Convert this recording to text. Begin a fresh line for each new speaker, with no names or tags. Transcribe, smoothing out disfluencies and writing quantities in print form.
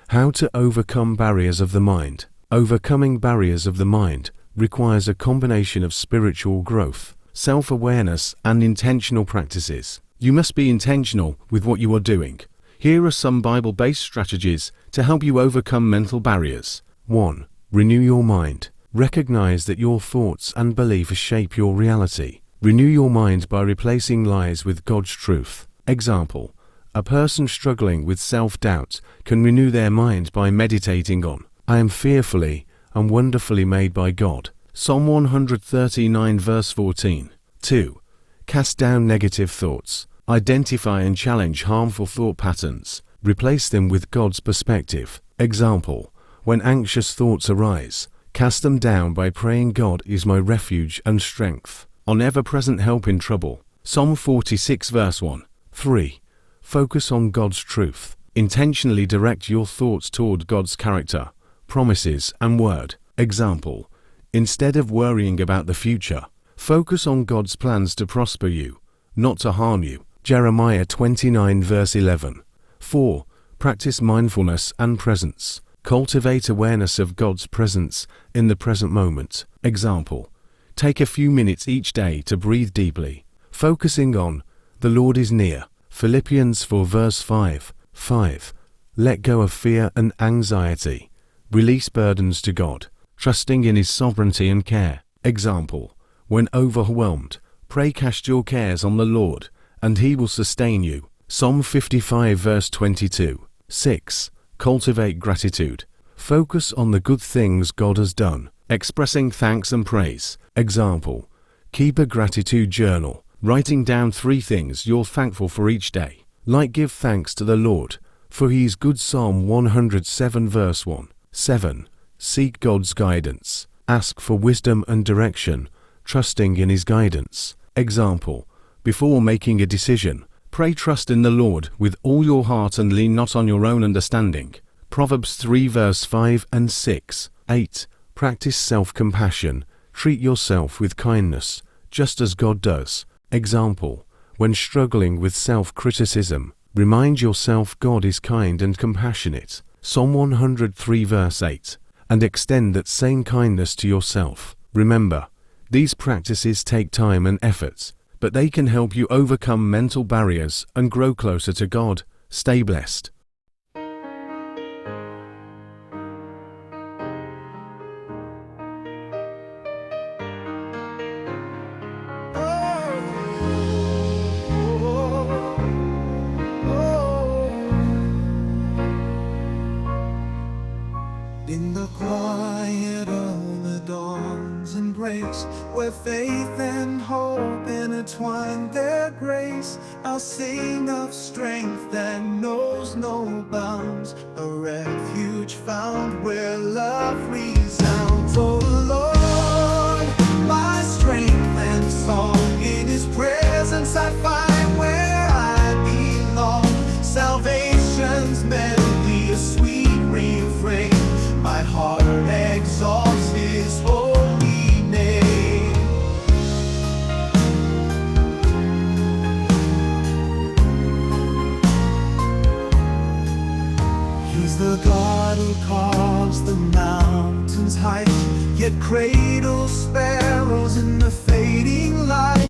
How to overcome barriers of the mind. Overcoming barriers of the mind requires a combination of spiritual growth, self-awareness, and intentional practices. You must be intentional with what you are doing. Here are some Bible-based strategies to help you overcome mental barriers. 1. Renew your mind. Recognize that your thoughts and beliefs shape your reality. Renew your mind by replacing lies with God's truth. Example: a person struggling with self-doubt can renew their mind by meditating on, "I am fearfully and wonderfully made by God." Psalm 139 verse 14. 2. Cast down negative thoughts. Identify and challenge harmful thought patterns. Replace them with God's perspective. Example: when anxious thoughts arise, cast them down by praying, "God is my refuge and strength, an ever-present help in trouble." Psalm 46 verse 1. 3. Focus on God's truth. Intentionally direct your thoughts toward God's character, promises, and word. Example: instead of worrying about the future, focus on God's plans to prosper you, not to harm you. Jeremiah 29 verse 11. 4. Practice mindfulness and presence. Cultivate awareness of God's presence in the present moment. Example: take a few minutes each day to breathe deeply, focusing on, "The Lord is near." Philippians 4 verse 5. 5. Let go of fear and anxiety. Release burdens to God, trusting in His sovereignty and care. Example: when overwhelmed, pray, "Cast your cares on the Lord, and He will sustain you." Psalm 55 verse 22. 6. Cultivate gratitude. Focus on the good things God has done, expressing thanks and praise. Example: keep a gratitude journal, writing down 3 things you're thankful for each day. Like, "Give thanks to the Lord, for He is good." Psalm 107 verse 1. 7. Seek God's guidance. Ask for wisdom and direction, trusting in His guidance. Example: before making a decision, pray, "Trust in the Lord with all your heart and lean not on your own understanding." Proverbs 3 verse 5 and 6. 8. Practice self-compassion. Treat yourself with kindness, just as God does. Example: when struggling with self-criticism, remind yourself God is kind and compassionate. Psalm 103 verse 8. And extend that same kindness to yourself. Remember, these practices take time and effort, but they can help you overcome mental barriers and grow closer to God. Stay blessed.
In the quiet of the dawn's embrace, where faith and hope intertwine their grace, I'll sing of strength that knows no bounds, a refuge found where love resounds. Oh Lord, my strength and song, in His presence I find where I belong. Salvation's melody, a sweet refrain, my heart exalts His holy name. He's the God who calls the mountains high, yet cradles sparrows in the fading light.